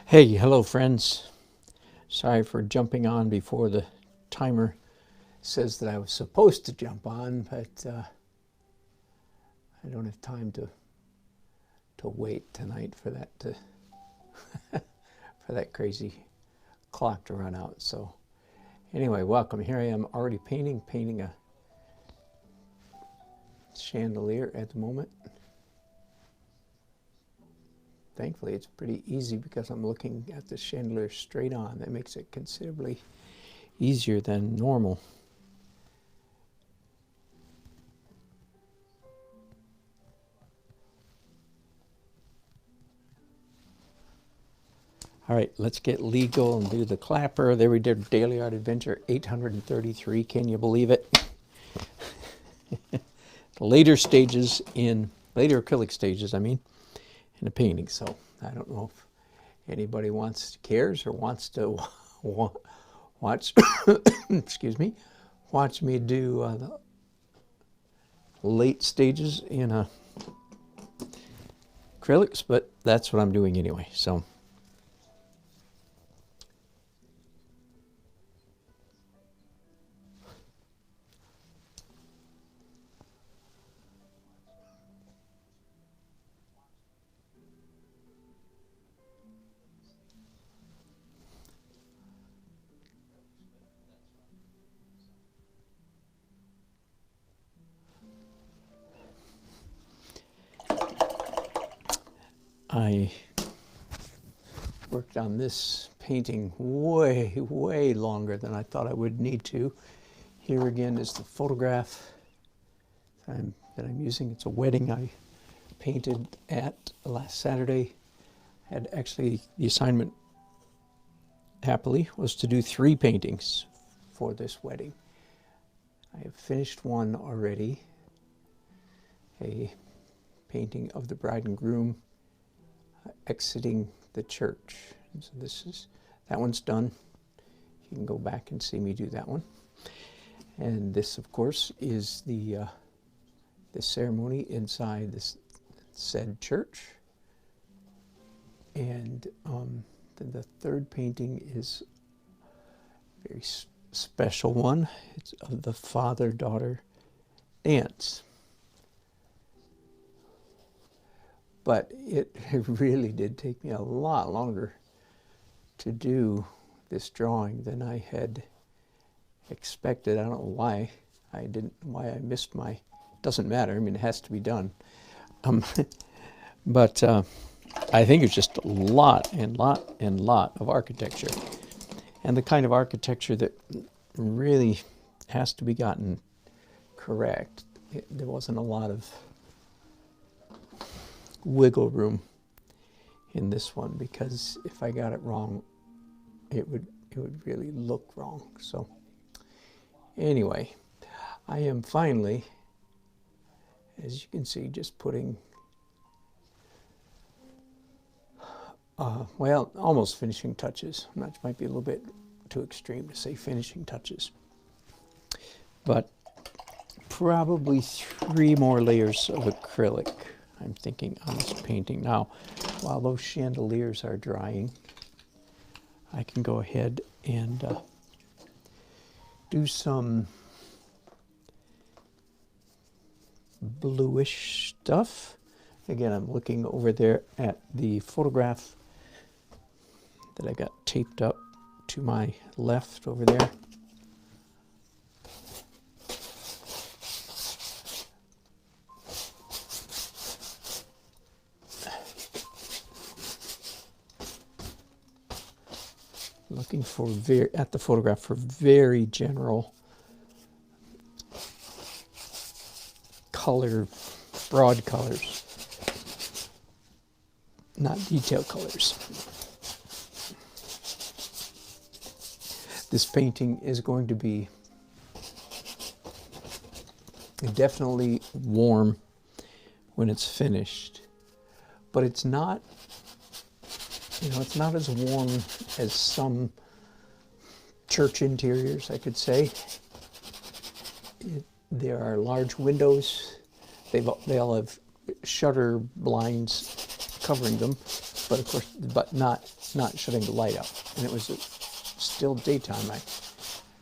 Hey, hello friends. Sorry for jumping on before the timer says that I was supposed to jump on, but I don't have time to wait tonight for that for that crazy clock to run out. So anyway, welcome. Here I am already painting a chandelier at the moment. Thankfully, it's pretty easy because I'm looking at the chandelier straight on. That makes it considerably easier than normal. All right, let's get legal and do the clapper. There we did Daily Art Adventure 833. Can you believe it? The later acrylic stages, in the painting. So I don't know if anybody cares or wants to watch, excuse me, watch me do the late stages in acrylics, but that's what I'm doing anyway. So. I worked on this painting way longer than I thought I would need to. Here again is the photograph that I'm using. It's a wedding I painted at last Saturday. Had actually the assignment, happily, was to do 3 paintings for this wedding. I have finished one already, a painting of the bride and groom exiting the church. And so that one's done. You can go back and see me do that one. And this, of course, is the ceremony inside this said church. And the third painting is a very special one. It's of the father-daughter dance. But it really did take me a lot longer to do this drawing than I had expected. I don't know why I missed my, doesn't matter. It has to be done. But I think it's just a lot of architecture. And the kind of architecture that really has to be gotten correct. There wasn't a lot of wiggle room in this one, because if I got it wrong, it would really look wrong. So anyway, I am finally, as you can see, just putting well, almost finishing touches. That might be a little bit too extreme to say finishing touches, but probably 3 more layers of acrylic I'm thinking on this painting. Now, while those chandeliers are drying, I can go ahead and do some bluish stuff. Again, I'm looking over there at the photograph that I got taped up to my left over there. Looking for at the photograph for very general color, broad colors, not detail colors. This painting is going to be definitely warm when it's finished, but it's not, it's not as warm as some church interiors, I could say. There are large windows. They all have shutter blinds covering them, but of course, but not shutting the light out. And it was still daytime, I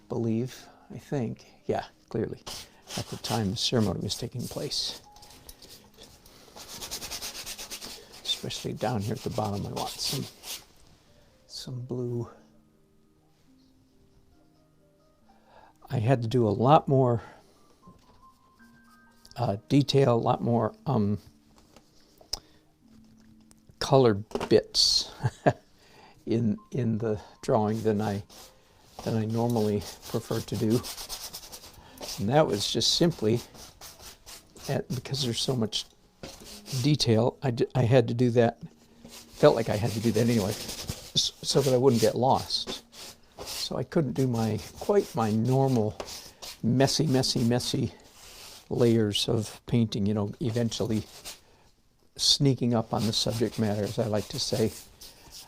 believe, I think. Yeah, clearly, at the time the ceremony was taking place. Especially down here at the bottom, I want some blue. I had to do a lot more detail, a lot more colored bits in the drawing than I normally prefer to do, and that was just simply because there's so much detail. I had to do that. Felt like I had to do that anyway, so that I wouldn't get lost. So I couldn't do quite my normal messy layers of painting, you know, eventually sneaking up on the subject matter, as I like to say.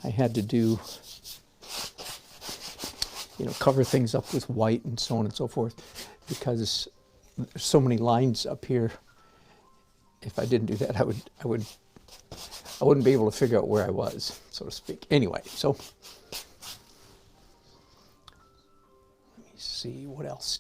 I had to do, you know, cover things up with white and so on and so forth, because there's so many lines up here. If I didn't do that, I wouldn't be able to figure out where I was, so to speak. Anyway, so let me see what else.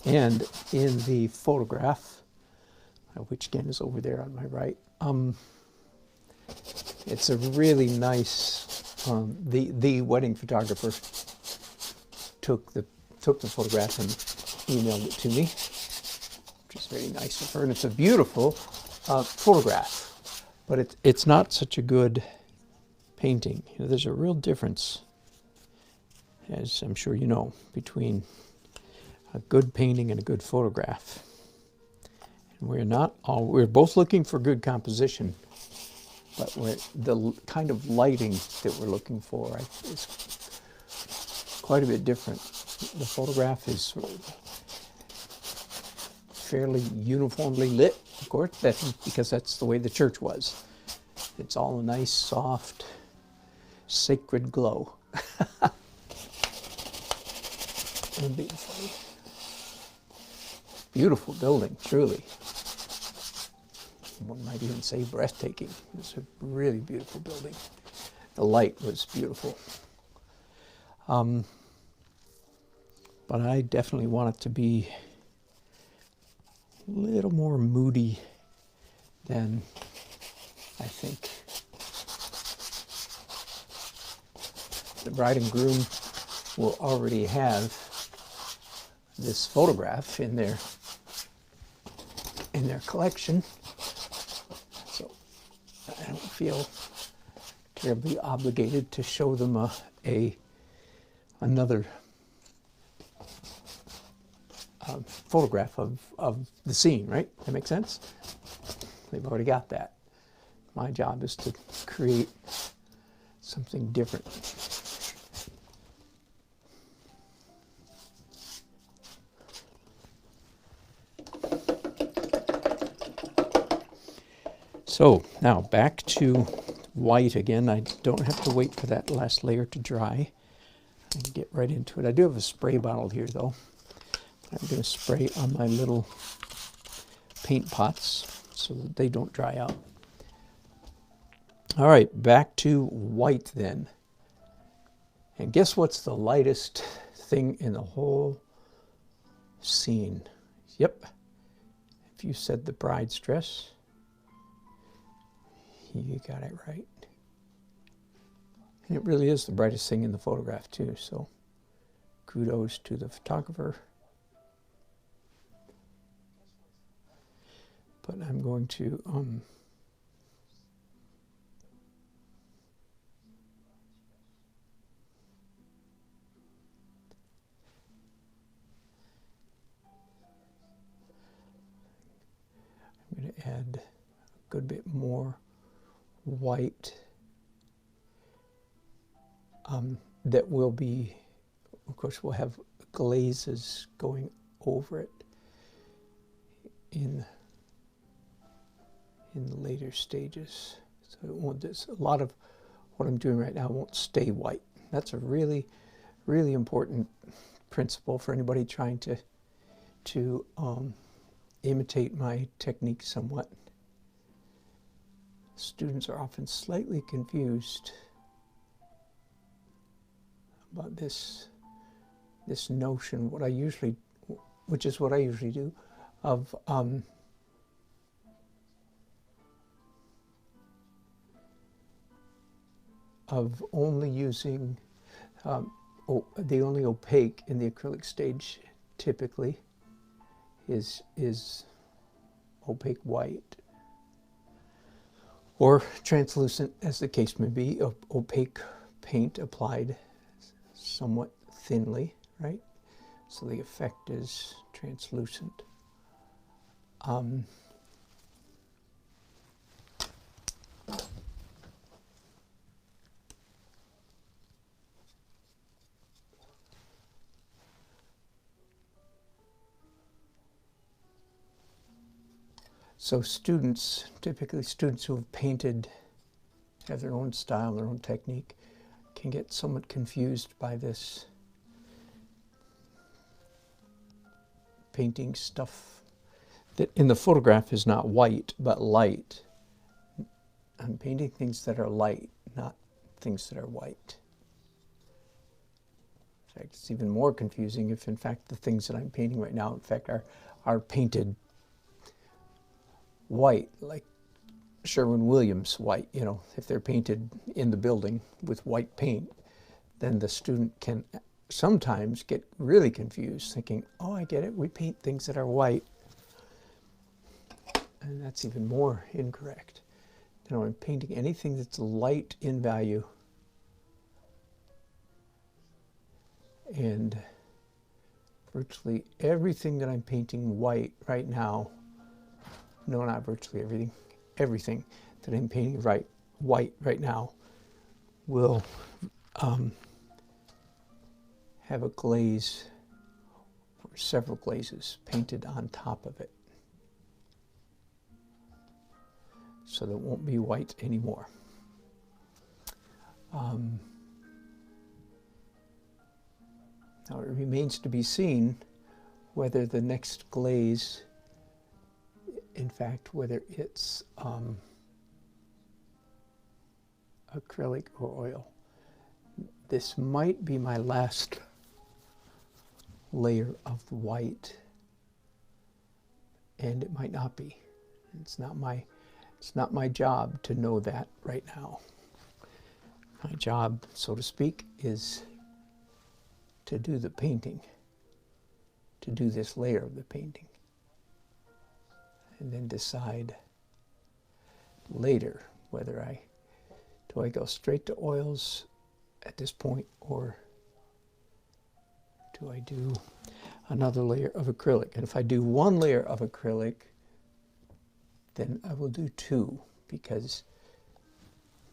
And in the photograph, which again is over there on my right, it's a really nice. The wedding photographer took the photograph and emailed it to me, which is very nice of her. And it's a beautiful photograph, but it's not such a good painting. You know, there's a real difference, as I'm sure you know, between a good painting and a good photograph. And we're both looking for good composition, but the kind of lighting that we're looking for is quite a bit different. The photograph is fairly uniformly lit, of course, because that's the way the church was. It's all a nice, soft, sacred glow. And beautiful. Beautiful building, truly. One might even say breathtaking. It's a really beautiful building. The light was beautiful. But I definitely want it to be a little more moody than I think. The bride and groom will already have this photograph in their collection, so I don't feel terribly obligated to show them another photograph of the scene, right? That makes sense? They've already got that. My job is to create something different. So now back to white again. I don't have to wait for that last layer to dry. I can get right into it. I do have a spray bottle here though. I'm going to spray on my little paint pots so that they don't dry out. All right, back to white then. And guess what's the lightest thing in the whole scene? Yep. If you said the bride's dress, you got it right. And it really is the brightest thing in the photograph too, so kudos to the photographer. But I'm going to add a good bit more white that will be, of course, we'll have glazes going over it in the later stages. So it won't, a lot of what I'm doing right now won't stay white. That's a really, really important principle for anybody trying to imitate my technique somewhat. Students are often slightly confused about this notion, which is what I usually do, of only using the only opaque in the acrylic stage typically is opaque white, or translucent, as the case may be, opaque paint applied somewhat thinly, right? So the effect is translucent. So students, typically students who have painted, have their own style, their own technique, can get somewhat confused by this painting stuff that in the photograph is not white, but light. I'm painting things that are light, not things that are white. In fact, it's even more confusing if, in fact, the things that I'm painting right now, in fact, are painted white, like Sherwin-Williams white. You know, if they're painted in the building with white paint, then the student can sometimes get really confused, thinking, oh, I get it, we paint things that are white. And that's even more incorrect. You know, I'm painting anything that's light in value. And virtually everything that I'm painting white right now, no, not virtually everything, everything that I'm painting white right now will have a glaze or several glazes painted on top of it. So that won't be white anymore. Now it remains to be seen whether the next glaze, in fact, whether it's acrylic or oil. This might be my last layer of white, and it might not be. It's not my job to know that right now. My job, so to speak, is to do the painting, to do this layer of the painting, and then decide later whether do I go straight to oils at this point, or do I do another layer of acrylic? And if I do one layer of acrylic, then I will do two, because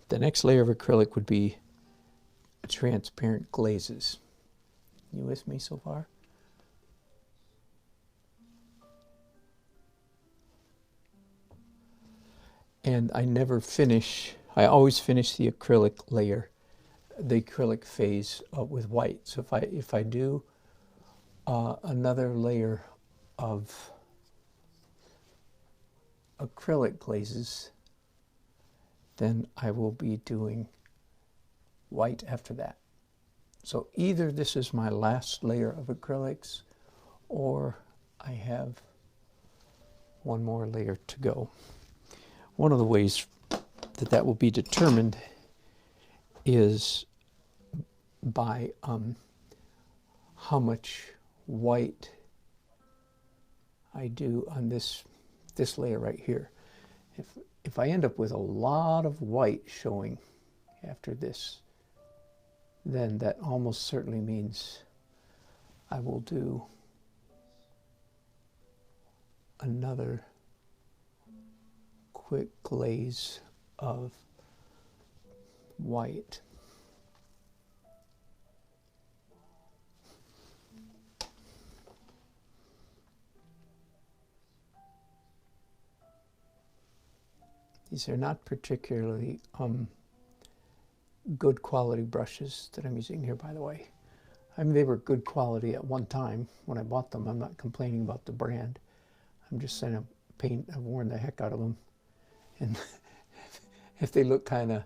the next layer of acrylic would be transparent glazes. You with me so far? And I never finish, I always finish the acrylic layer, the acrylic phase with white. So if I do another layer of acrylic glazes, then I will be doing white after that. So either this is my last layer of acrylics, or I have one more layer to go. One of the ways that will be determined is by how much white I do on this layer right here. If I end up with a lot of white showing after this, then that almost certainly means I will do another quick glaze of white. These are not particularly good quality brushes that I'm using here, by the way. I mean, they were good quality at one time when I bought them. I'm not complaining about the brand. I'm just saying I've worn the heck out of them. And if they look kind of,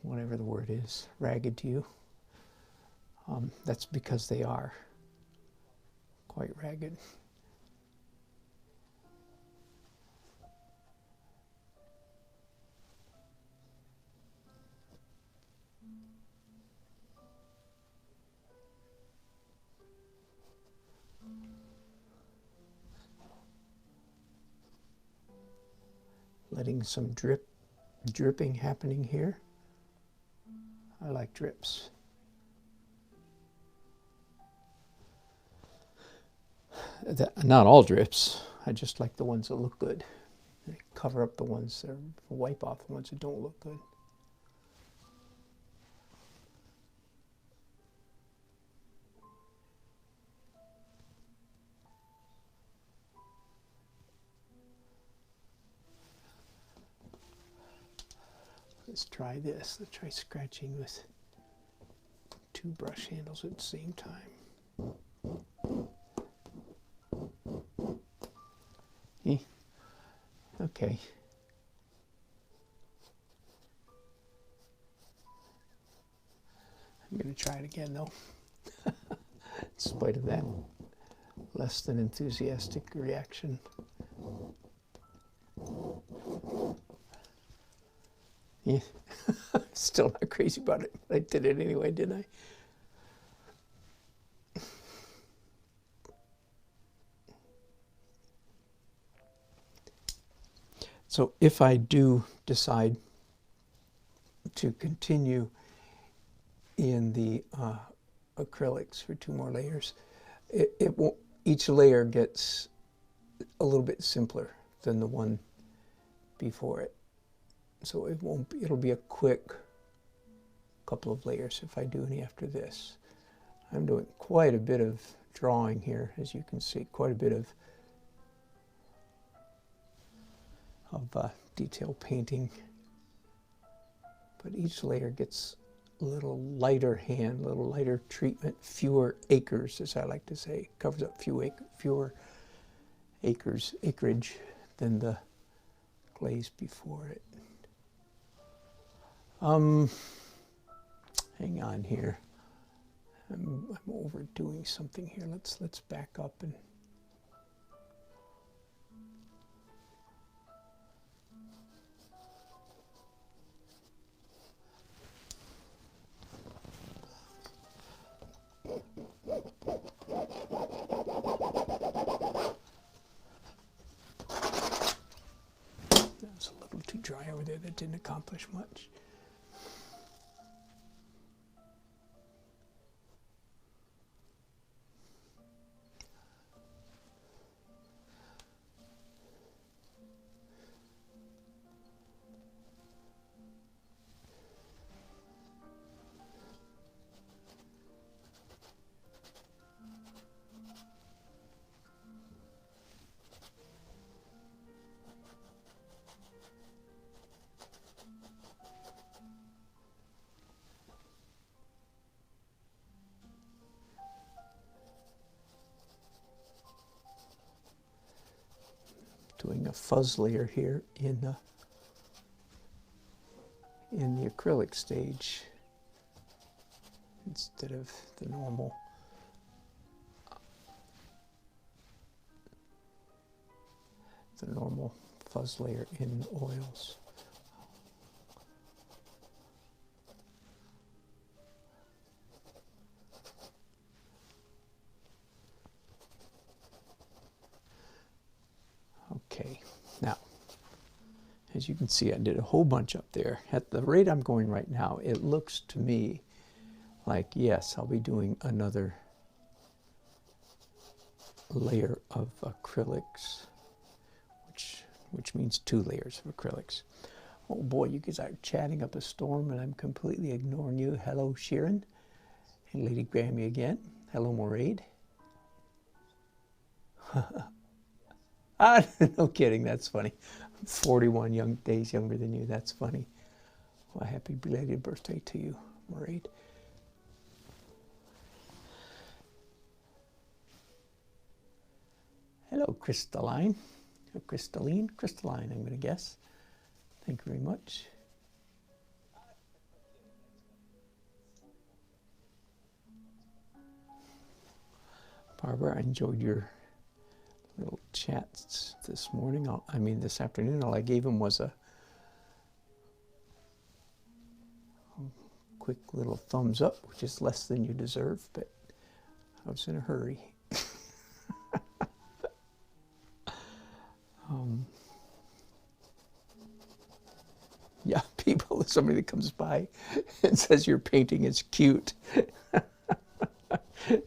whatever the word is, ragged to you, that's because they are quite ragged. Letting some dripping happening here. I like drips. Not all drips. I just like the ones that look good. They cover up the ones that wipe off the ones that don't look good. Let's try this. Let's try scratching with two brush handles at the same time. Okay. I'm going to try it again though. In spite of that less than enthusiastic reaction. Yeah, still not crazy about it. I did it anyway, didn't I? So if I do decide to continue in the acrylics for 2 more layers, it won't, each layer gets a little bit simpler than the one before it. So it won't be, it'll be a quick couple of layers if I do any after this. I'm doing quite a bit of drawing here, as you can see, quite a bit of detail painting. But each layer gets a little lighter hand, a little lighter treatment, fewer acres, as I like to say. It covers up fewer acreage than the glaze before it. Hang on here. I'm overdoing something here. Let's back up and that was a little too dry over there. That didn't accomplish much. Doing a fuzz layer here in the acrylic stage instead of the normal fuzz layer in oils. Okay, now, as you can see, I did a whole bunch up there. At the rate I'm going right now, it looks to me like, yes, I'll be doing another layer of acrylics, which which means 2 layers of acrylics. Oh boy, you guys are chatting up a storm and I'm completely ignoring you. Hello, Sharon. And Lady Grammy again. Hello, Moraid. Ah, no kidding, that's funny. I'm 41 days younger than you, that's funny. Well, happy belated birthday to you, Moraid. Hello, Crystalline. Crystalline, I'm going to guess. Thank you very much. Barbara, I enjoyed your little chats this morning. This afternoon. All I gave him was a quick little thumbs up, which is less than you deserve, but I was in a hurry. Yeah, people, somebody that comes by and says your painting is cute.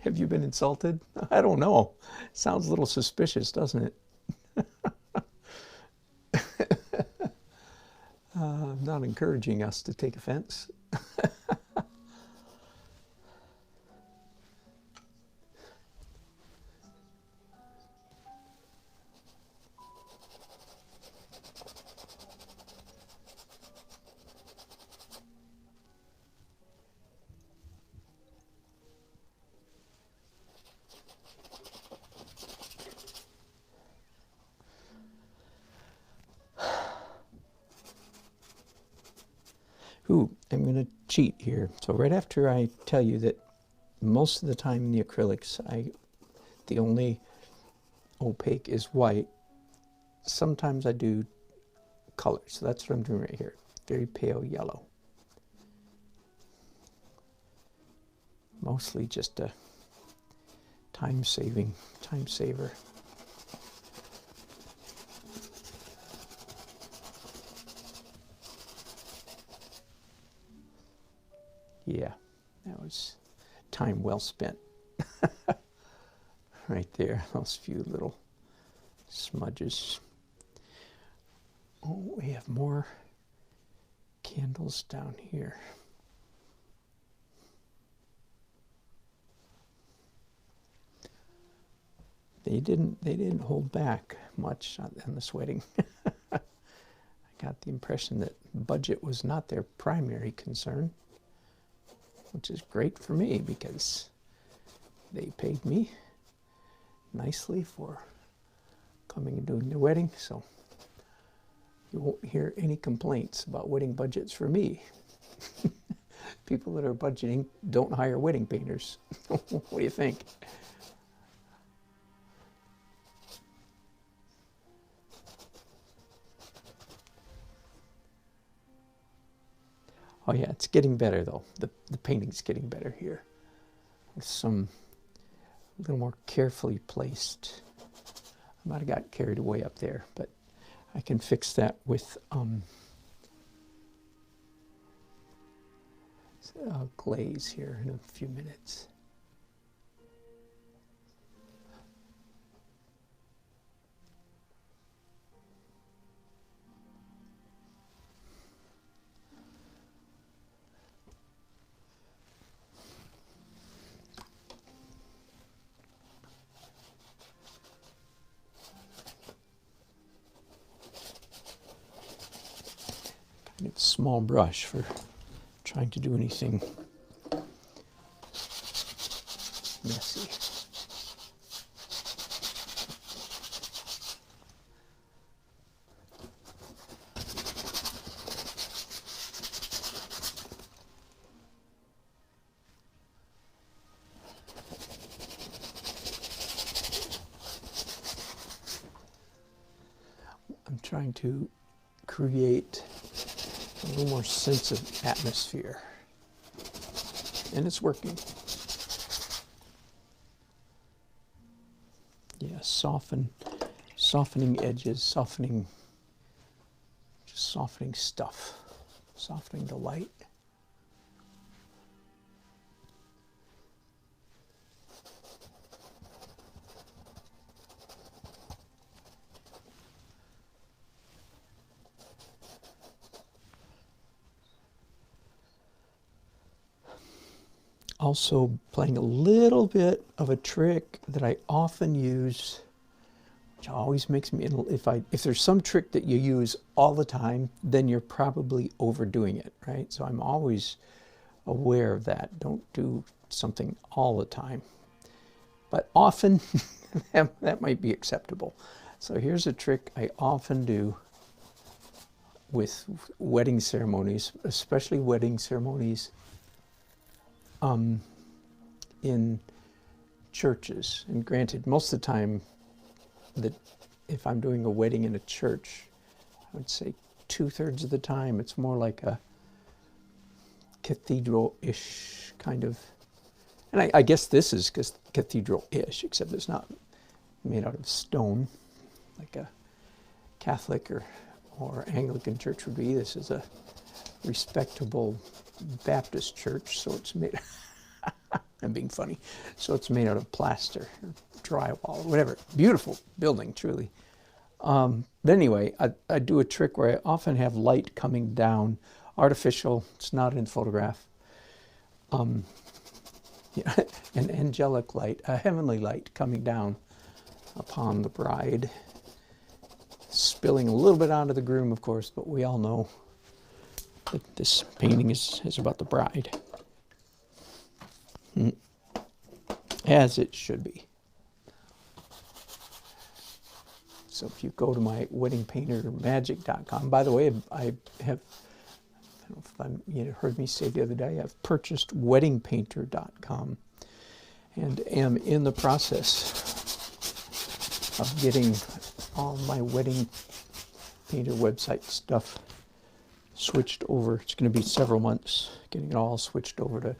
Have you been insulted? I don't know. Sounds a little suspicious, doesn't it? I'm not encouraging us to take offense. Ooh, I'm going to cheat here. So right after I tell you that most of the time in the acrylics, the only opaque is white. Sometimes I do color, so that's what I'm doing right here. Very pale yellow. Mostly just a time saver. Yeah, that was time well spent. Right there, those few little smudges. Oh, we have more candles down here. They didn't hold back much on this wedding. I got the impression that budget was not their primary concern, which is great for me because they paid me nicely for coming and doing their wedding, so you won't hear any complaints about wedding budgets for me. People that are budgeting don't hire wedding painters. What do you think? Oh yeah, it's getting better though. The painting's getting better here. With some a little more carefully placed. I might have got carried away up there, but I can fix that with glaze here in a few minutes. Kind of small brush for trying to do anything messy. I'm trying to create a little more sense of atmosphere, and it's working. Yeah, softening edges, softening stuff, softening the light. also playing a little bit of a trick that I often use, which always makes me, if there's some trick that you use all the time, then you're probably overdoing it, right? So I'm always aware of that. Don't do something all the time. But often, that might be acceptable. So here's a trick I often do with wedding ceremonies, especially wedding ceremonies in churches. And granted, most of the time, that if I'm doing a wedding in a church, I would say 2/3 of the time it's more like a cathedral-ish kind of, and I guess this is cathedral-ish, except it's not made out of stone like a Catholic or Anglican church would be. This is a respectable Baptist church, so it's made I'm being funny. So it's made out of plaster, or drywall, or whatever. Beautiful building, truly. But anyway, I do a trick where I often have light coming down, artificial, it's not in photograph. Yeah, an angelic light, a heavenly light coming down upon the bride, spilling a little bit onto the groom, of course, but we all know that this painting is about the bride. As it should be. So if you go to my weddingpaintermagic.com, by the way, I don't know if you heard me say the other day, I've purchased weddingpainter.com and am in the process of getting all my wedding painter website stuff switched over. It's going to be several months getting it all switched over to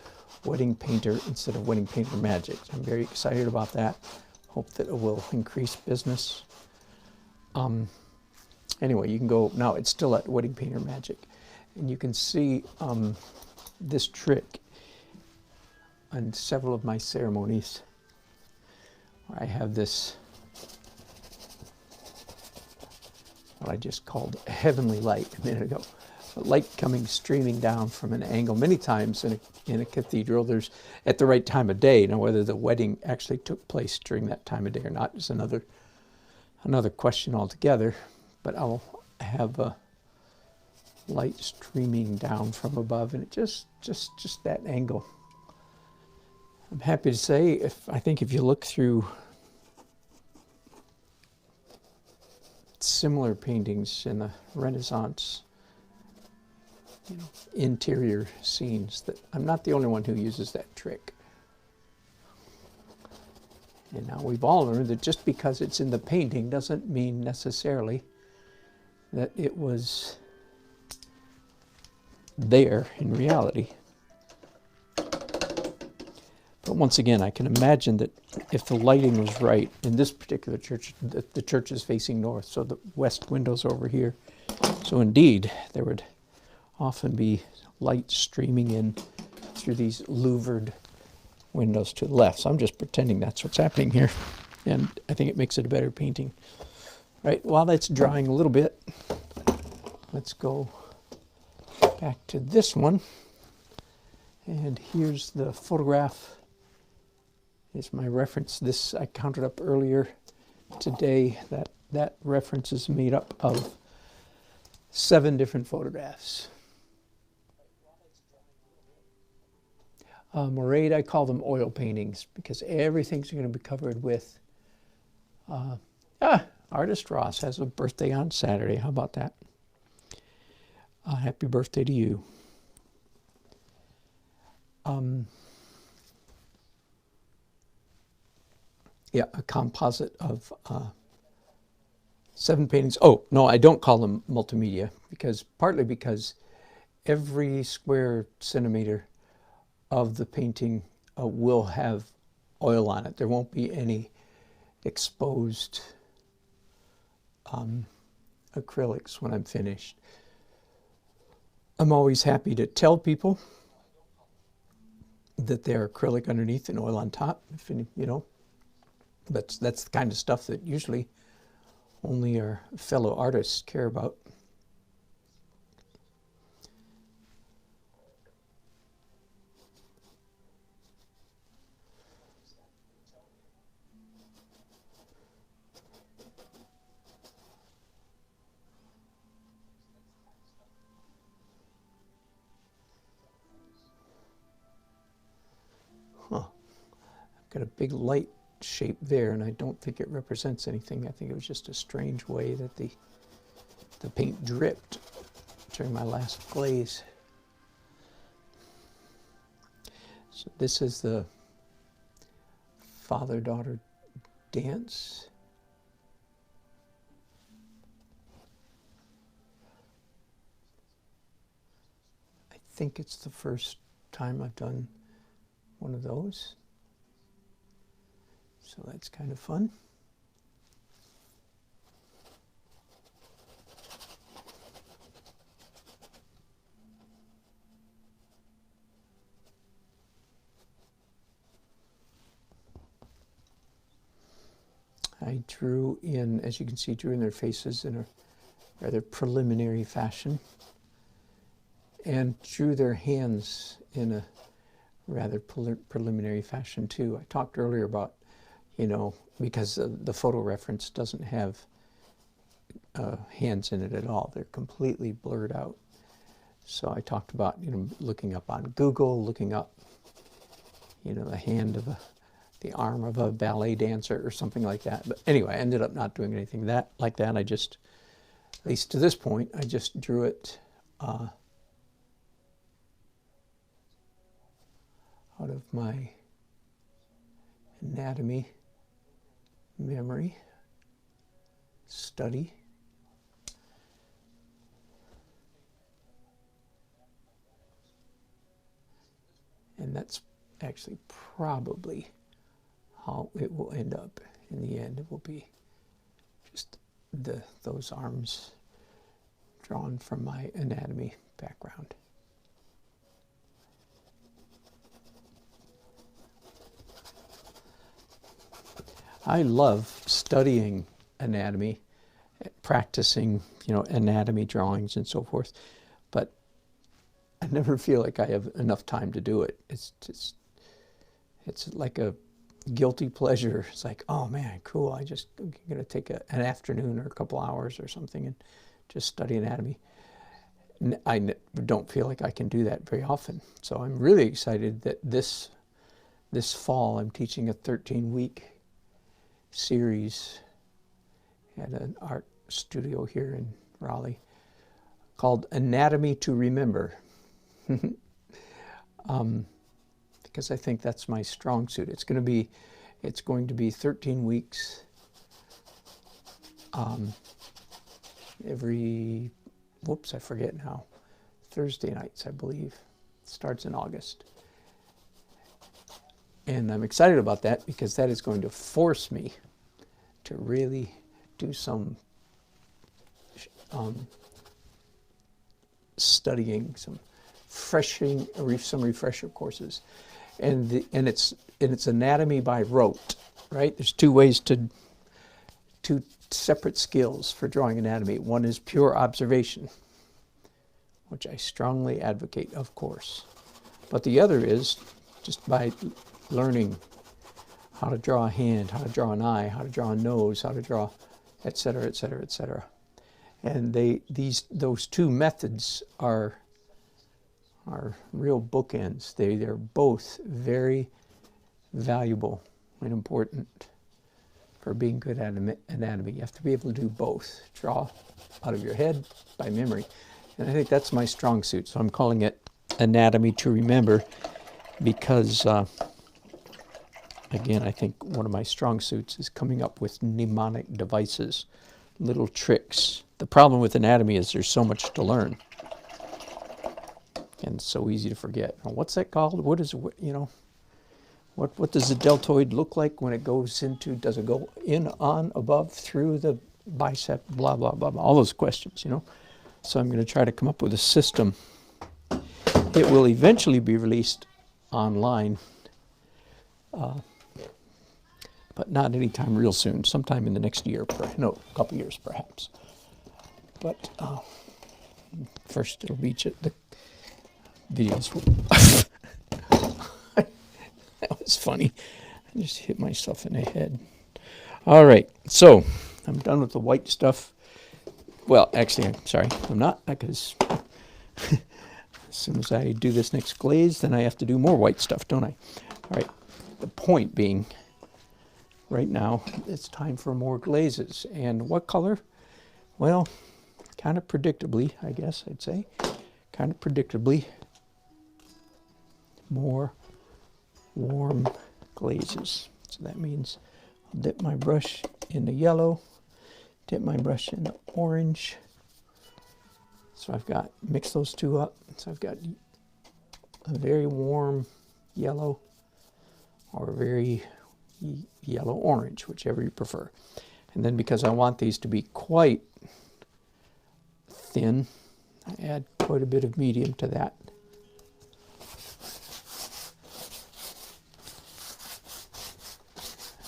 Wedding Painter instead of Wedding Painter Magic. I'm very excited about that. Hope that it will increase business. Anyway, you can go, now it's still at Wedding Painter Magic, and you can see this trick on several of my ceremonies where I have this, what I just called a heavenly light a minute ago. A light coming streaming down from an angle. Many times in a cathedral, there's at the right time of day. Now, whether the wedding actually took place during that time of day or not is another question altogether. But I'll have a light streaming down from above, and it just that angle. I'm happy to say, I think if you look through similar paintings in the Renaissance, interior scenes, that I'm not the only one who uses that trick. And now we've all learned that just because it's in the painting doesn't mean necessarily that it was there in reality. But once again, I can imagine that if the lighting was right in this particular church, the church is facing north, so the west window's over here. So indeed, there would often be light streaming in through these louvered windows to the left. So I'm just pretending that's what's happening here, and I think it makes it a better painting. Right, while that's drying a little bit, let's go back to this one. And here's the photograph. Here's my reference. This I counted up earlier today. That reference is made up of 7 different photographs. Moraid, I call them oil paintings because everything's going to be covered with. Artist Ross has a birthday on Saturday. How about that? Happy birthday to you. Yeah, a composite of 7 paintings. Oh, no, I don't call them multimedia partly because every square centimeter of the painting will have oil on it. There won't be any exposed acrylics when I'm finished. I'm always happy to tell people that they're acrylic underneath and oil on top. That's the kind of stuff that usually only our fellow artists care about. got a big light shape there, and I don't think it represents anything. I think it was just a strange way that the paint dripped during my last glaze. So this is the father-daughter dance. I think it's the first time I've done one of those. So that's kind of fun. I drew in, as you can see, drew in their faces in a rather preliminary fashion, and drew their hands in a rather preliminary fashion too. I talked earlier about, you know, because the photo reference doesn't have hands in it at all. They're completely blurred out. So I talked about, you know, looking up on Google, looking up, you know, the hand of the arm of a ballet dancer or something like that. But anyway, I ended up not doing anything like that. I just, at least to this point, I just drew it out of my anatomy memory study. And that's actually probably how it will end up in the end. It will be just those arms drawn from my anatomy background. I love studying anatomy, practicing, you know, anatomy drawings and so forth, but I never feel like I have enough time to do it. It's like a guilty pleasure. It's like, oh man, cool, I'm going to take an afternoon or a couple hours or something and just study anatomy. I don't feel like I can do that very often. So I'm really excited that this fall I'm teaching a 13-week series at an art studio here in Raleigh called Anatomy to Remember. Because I think that's my strong suit. It's going to be 13 weeks every, whoops, I forget now, Thursday nights, I believe. It starts in August. And I'm excited about that because that is going to force me to really do some studying, some refresher courses. And it's anatomy by rote, right? There's two separate skills for drawing anatomy. One is pure observation, which I strongly advocate, of course. But the other is just by learning how to draw a hand, how to draw an eye, how to draw a nose, how to draw, et cetera, et cetera, et cetera. And those two methods are real bookends. They're both very valuable and important for being good at anatomy. You have to be able to do both. Draw out of your head by memory. And I think that's my strong suit. So I'm calling it Anatomy to Remember because, again, I think one of my strong suits is coming up with mnemonic devices, little tricks. The problem with anatomy is there's so much to learn. And it's so easy to forget. Now, what's that called? What is, you know, what does the deltoid look like when it goes into, does it go in, on, above, through the bicep, blah, blah, blah, blah, all those questions, you know. So I'm going to try to come up with a system. It will eventually be released online, but not anytime real soon, sometime in the next year, no, a couple years perhaps. But first it'll be the videos. That was funny. I just hit myself in the head. All right, so I'm done with the white stuff. Well, actually, I'm sorry, I'm not, because as soon as I do this next glaze, then I have to do more white stuff, don't I? All right, The point being, right now, it's time for more glazes. And what color? Well, kind of predictably, I guess I'd say, kind of predictably, more warm glazes. So that means I'll dip my brush in the yellow, dip my brush in the orange. So I've got, mix those two up. So I've got a very warm yellow or a very yellow orange, whichever you prefer. And then because I want these to be quite thin, I add quite a bit of medium to that.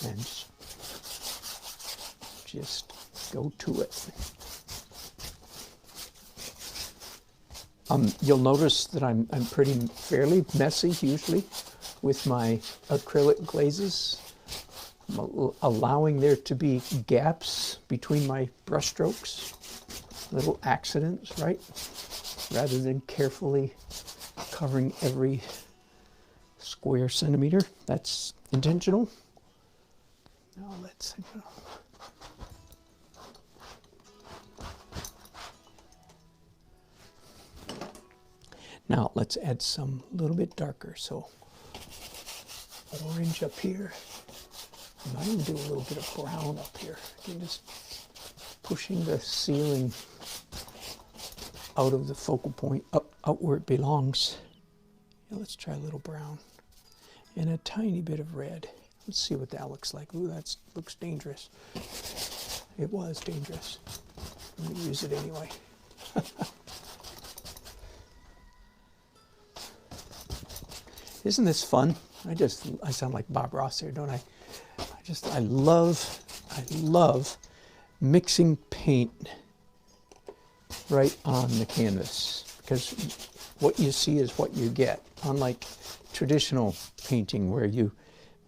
And just go to it. You'll notice that I'm fairly messy usually with my acrylic glazes. I'm allowing there to be gaps between my brush strokes, little accidents, right? Rather than carefully covering every square centimeter. That's intentional. Now let's Now let's add some little bit darker. So orange up here. I might even do a little bit of brown up here. Again, just pushing the ceiling out of the focal point, out where it belongs. Yeah, let's try a little brown and a tiny bit of red. Let's see what that looks like. Ooh, that looks dangerous. It was dangerous. I'm going to use it anyway. Isn't this fun? I sound like Bob Ross here, don't I? I love mixing paint right on the canvas, because what you see is what you get. Unlike traditional painting where you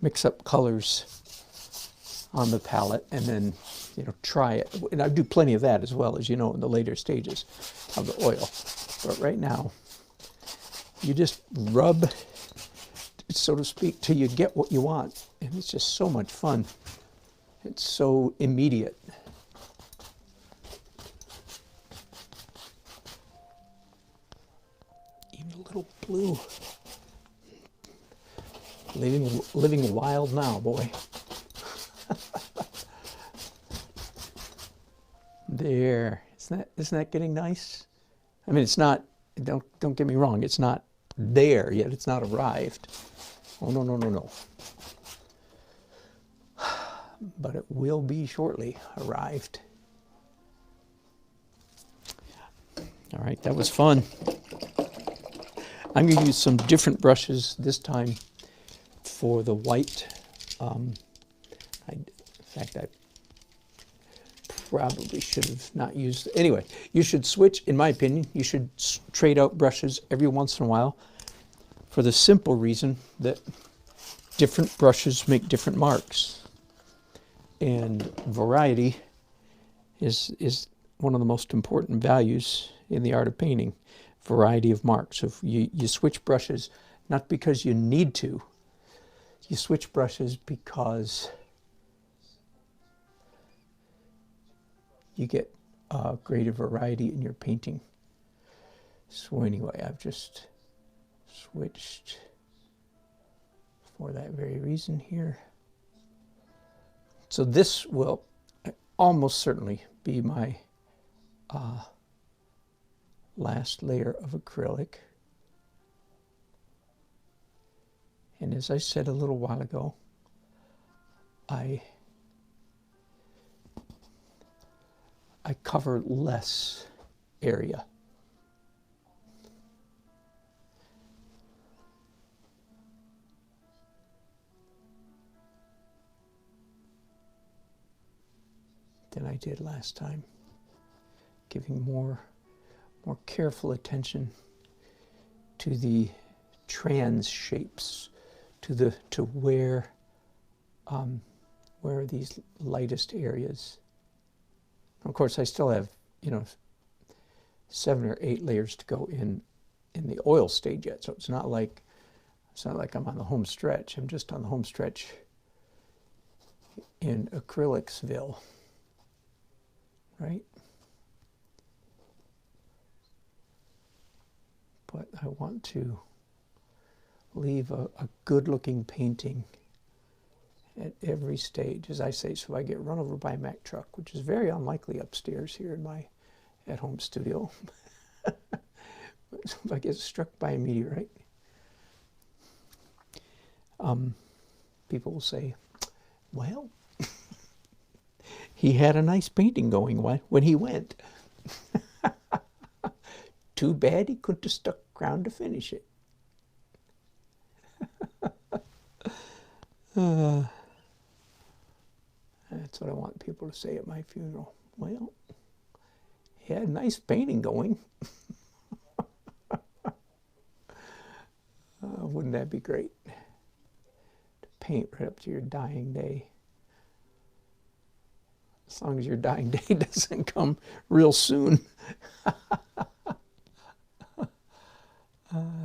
mix up colors on the palette and then, you know, try it. And I do plenty of that as well, as you know, in the later stages of the oil. But right now, you just rub, so to speak, till you get what you want. And it's just so much fun. It's so immediate. Even a little blue. Living wild now, boy. There. Isn't that getting nice? I mean, it's not, don't get me wrong, it's not there yet. It's not arrived. Oh, no, no, no, no. But it will be shortly arrived. All right, that was fun. I'm going to use some different brushes this time for the white. In fact, I probably should have not used. Anyway, you should switch, in my opinion, you should trade out brushes every once in a while, for the simple reason that different brushes make different marks. And variety is one of the most important values in the art of painting. Variety of marks. So if you switch brushes, not because you need to, you switch brushes because you get greater variety in your painting. So anyway, I've just switched for that very reason here. So this will almost certainly be my last layer of acrylic. And as I said a little while ago, I cover less area. Than I did last time, giving more careful attention to the trans shapes, to where are these lightest areas. Of course, I still have, you know, 7 or 8 layers to go in the oil stage yet, so it's not like It's not like I'm on the home stretch. I'm just on the home stretch in Acrylicsville, right? But I want to leave a good-looking painting at every stage, as I say, so I get run over by a Mack truck, which is very unlikely upstairs here in my at-home studio. If I get struck by a meteorite, people will say, well, he had a nice painting going when he went. Too bad he couldn't have stuck around to finish it. That's what I want people to say at my funeral. Well, he had a nice painting going. Wouldn't that be great? To paint right up to your dying day. As long as your dying day doesn't come real soon.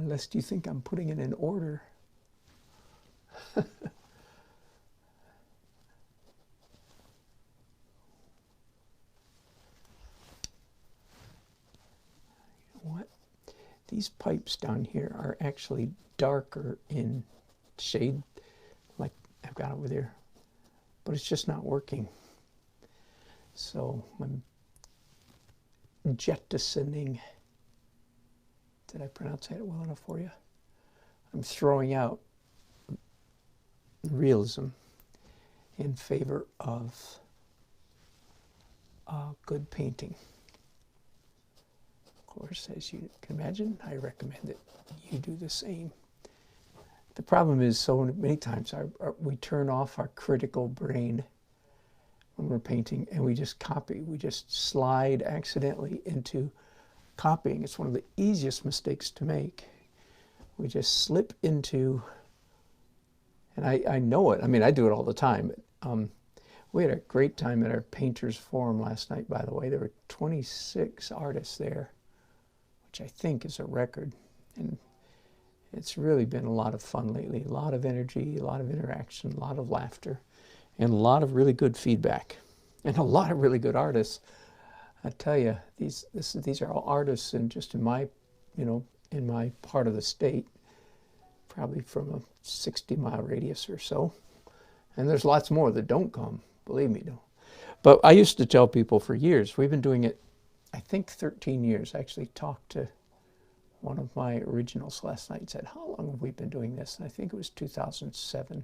Lest you think I'm putting it in order. What? These pipes down here are actually darker in shade, like I've got over there, but it's just not working. So I'm jettisoning. Did I pronounce that well enough for you? I'm throwing out realism in favor of good painting. Of course, as you can imagine, I recommend that you do the same. The problem is, so many times we turn off our critical brain when we're painting, and we just copy. We just slide accidentally into copying. It's one of the easiest mistakes to make. We just slip into, and I know it. I mean, I do it all the time. We had a great time at our Painters Forum last night, by the way. There were 26 artists there, which I think is a record. And it's really been a lot of fun lately. A lot of energy, a lot of interaction, a lot of laughter, and a lot of really good feedback, and a lot of really good artists. I tell you, these are all artists, and just in my, in my part of the state, probably from a 60-mile radius or so. And there's lots more that don't come, believe me. But I used to tell people for years, we've been doing it, I think 13 years. I actually talked to one of my originals last night and said, how long have we been doing this? And I think it was 2007.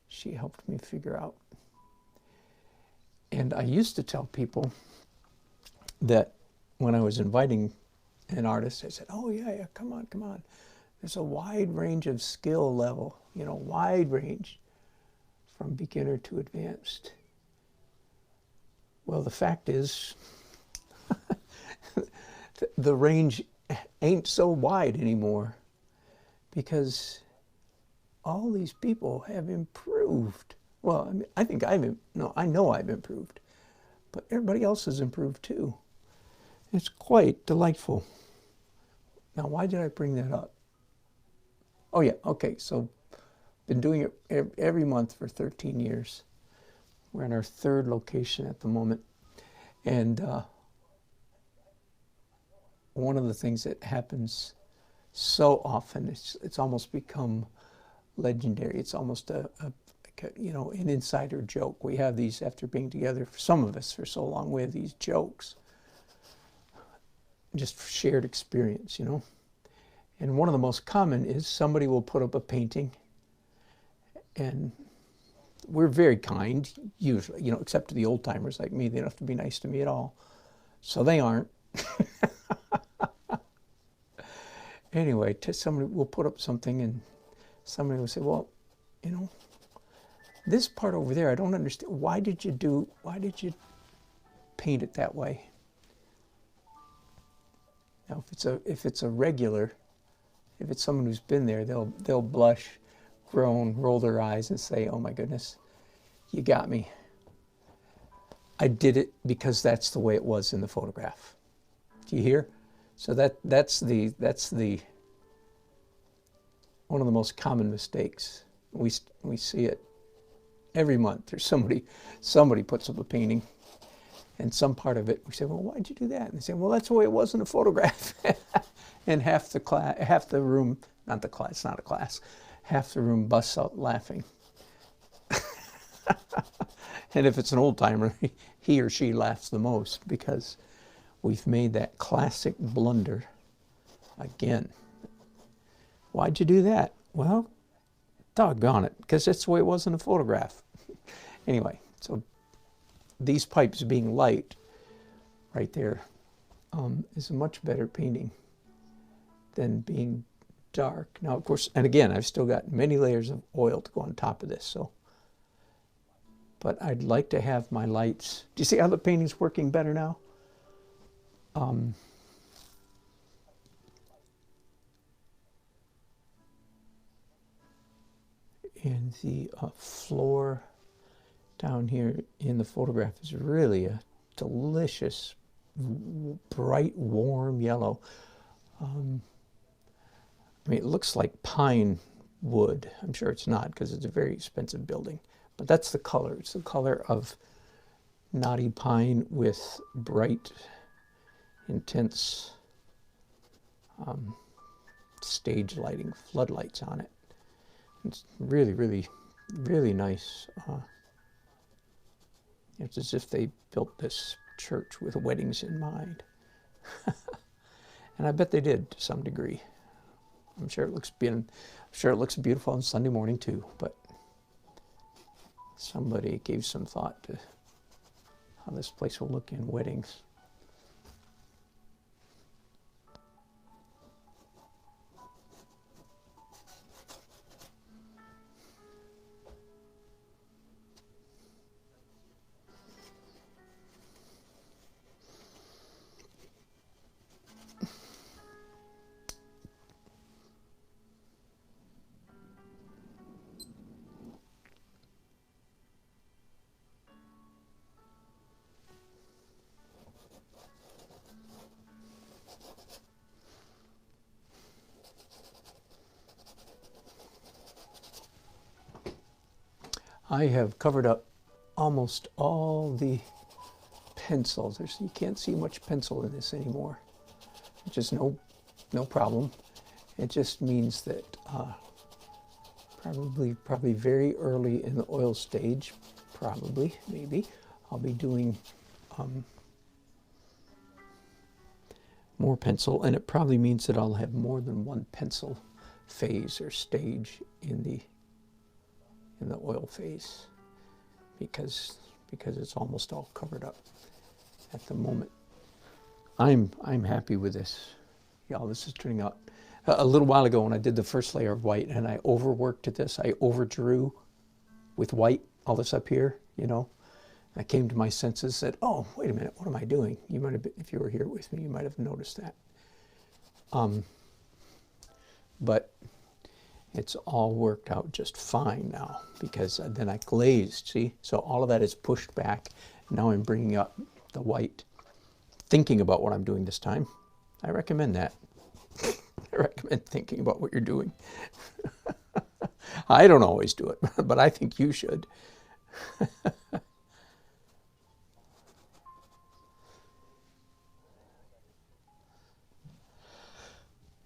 She helped me figure out. And I used to tell people that when I was inviting an artist, I said, oh yeah, come on. There's a wide range of skill level, wide range from beginner to advanced. Well, the fact is, the range ain't so wide anymore, because all these people have improved. Well, I mean, I know I've improved, but everybody else has improved too. It's quite delightful. Now, why did I bring that up? Oh yeah, okay, so been doing it every month for 13 years. We're in our third location at the moment. And one of the things that happens so often, it's almost become legendary. It's almost an insider joke. We have these, after being together, for some of us, for so long, we have these jokes. Just shared experience, And one of the most common is somebody will put up a painting, and we're very kind, usually, except to the old timers like me. They don't have to be nice to me at all. So they aren't. Anyway, somebody will put up something, and somebody will say, well, this part over there, I don't understand. Why did you paint it that way? Now, if it's a regular, if it's someone who's been there, they'll blush, groan, roll their eyes, and say, "Oh my goodness, you got me. I did it because that's the way it was in the photograph." Do you hear? So that's one one of the most common mistakes. We see it every month. There's somebody puts up a painting, and some part of it, we say, well, why'd you do that? And they say, well, that's the way it was in the photograph. And half the room, not the class, it's not a class, half the room busts out laughing. And if it's an old timer, he or she laughs the most because we've made that classic blunder again. Why'd you do that? Well, doggone it, because that's the way it was in the photograph. Anyway, so these pipes being light right there is a much better painting than being dark. Now, of course, and again, I've still got many layers of oil to go on top of this, so. But I'd like to have my lights. Do you see how the painting's working better now? And the floor down here in the photograph is really a delicious, bright, warm yellow. I mean, it looks like pine wood. I'm sure it's not because it's a very expensive building. But that's the color. It's the color of knotty pine with bright, intense stage lighting, floodlights on it. It's really, really, really nice. It's as if they built this church with weddings in mind. And I bet they did to some degree. I'm sure it looks beautiful on Sunday morning too, but somebody gave some thought to how this place will look in weddings. I have covered up almost all the pencils. You can't see much pencil in this anymore, which is no problem. It just means that probably very early in the oil stage, maybe, I'll be doing more pencil, and it probably means that I'll have more than one pencil phase or stage in the oil phase, because it's almost all covered up at the moment. I'm happy with this. Y'all, this is turning out. A little while ago when I did the first layer of white and I overworked at this, I overdrew with white, all this up here, you know. I came to my senses, said, oh, wait a minute, what am I doing? You might have been, if you were here with me, you might have noticed that. But it's all worked out just fine now, because then I glazed, see? So all of that is pushed back. Now I'm bringing up the white, thinking about what I'm doing this time. I recommend that. I recommend thinking about what you're doing. I don't always do it, but I think you should.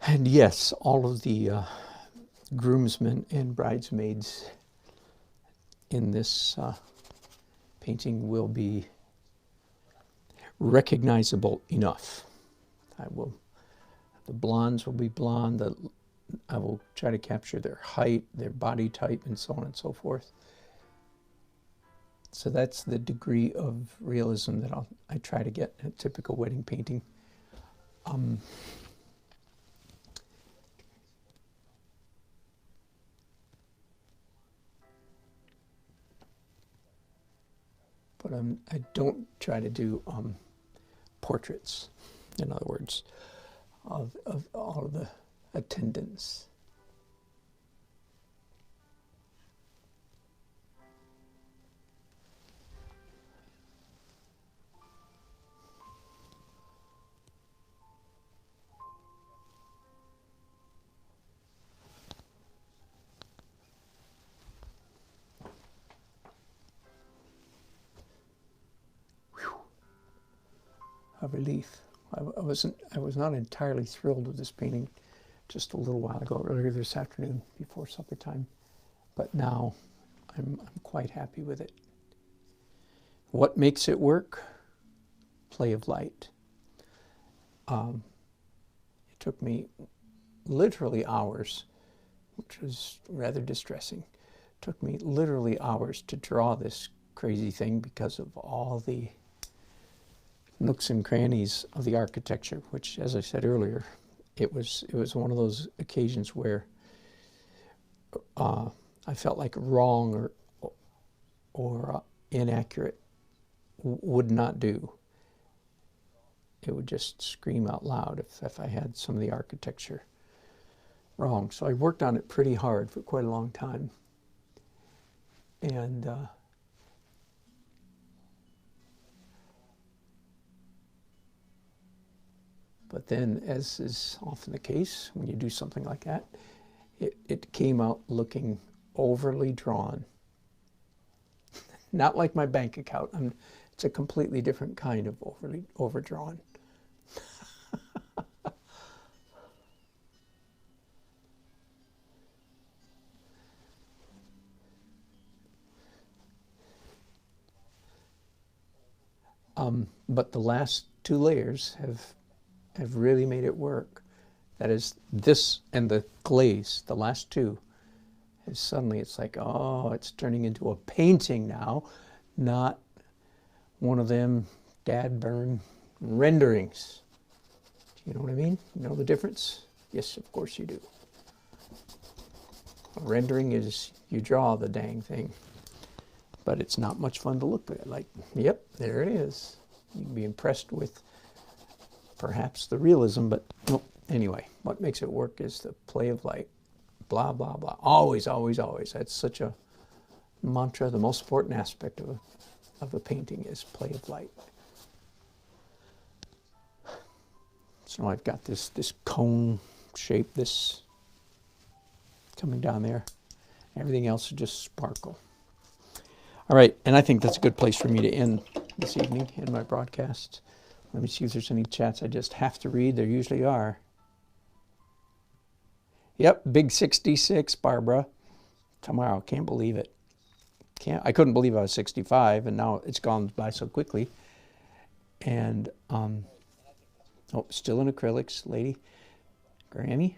And yes, all of the groomsmen and bridesmaids in this painting will be recognizable enough. The blondes will be blonde. I will try to capture their height, their body type, and so on and so forth. So that's the degree of realism that I try to get in a typical wedding painting. But I don't try to do portraits, in other words, of all of the attendants. a relief. I was not entirely thrilled with this painting just a little while ago, earlier this afternoon before supper time, but now I'm quite happy with it. What makes it work? Play of light. It took me literally hours, which was rather distressing. It took me literally hours to draw this crazy thing because of all the nooks and crannies of the architecture, which, as I said earlier, it was one of those occasions where I felt like wrong or inaccurate would not do. It would just scream out loud if I had some of the architecture wrong. So I worked on it pretty hard for quite a long time. And but then, as is often the case when you do something like that, it came out looking overly drawn. Not like my bank account. It's a completely different kind of overdrawn. But the last two layers have really made it work. That is, this and the glaze, the last two, is suddenly it's like, oh, it's turning into a painting now, not one of them dad burn renderings. Do you know what I mean? You know the difference? Yes, of course you do. A rendering is you draw the dang thing, but it's not much fun to look at. Like, yep, there it is. You can be impressed with perhaps the realism, but no. Anyway, what makes it work is the play of light. Blah, blah, blah. Always, always, always. That's such a mantra. The most important aspect of a painting is play of light. So I've got this cone shape, this coming down there. Everything else is just sparkle. All right, and I think that's a good place for me to end this evening in my broadcast. Let me see if there's any chats I just have to read. There usually are. Yep, big 66, Barbara. Tomorrow, can't believe it. I couldn't believe I was 65, and now it's gone by so quickly. And, oh, still in acrylics, lady. Grammy.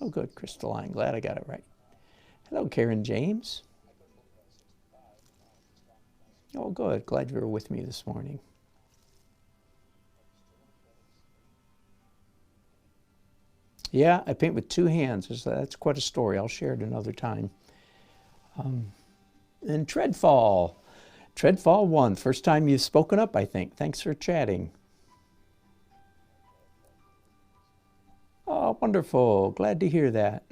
Oh, good, Crystalline. Glad I got it right. Hello, Karen James. Oh, good. Glad you were with me this morning. Yeah, I paint with two hands. That's quite a story. I'll share it another time. And Treadfall. Treadfall 1. First time you've spoken up, I think. Thanks for chatting. Oh, wonderful. Glad to hear that.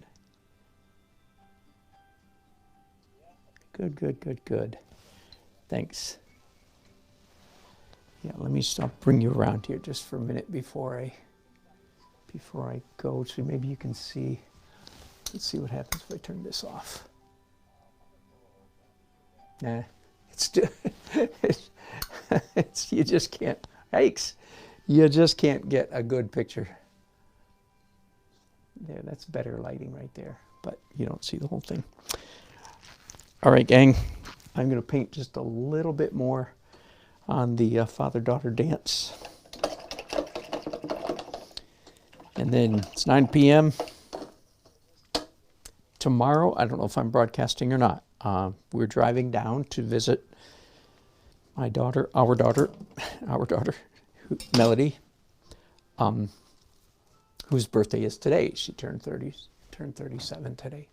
Good, good, good, good. Thanks. Yeah, let me bring you around here just for a minute before I go, so maybe you can see. Let's see what happens if I turn this off. Nah, it's still, you just can't, yikes, you just can't get a good picture. There, that's better lighting right there, but you don't see the whole thing. All right, gang, I'm going to paint just a little bit more on the father-daughter dance. And then it's 9 p.m. Tomorrow, I don't know if I'm broadcasting or not. We're driving down to visit my daughter, our daughter, Melody, whose birthday is today. She turned 37 today.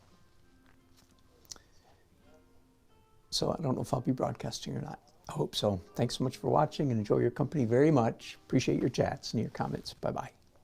So I don't know if I'll be broadcasting or not. I hope so. Thanks so much for watching and enjoy your company very much. Appreciate your chats and your comments. Bye-bye.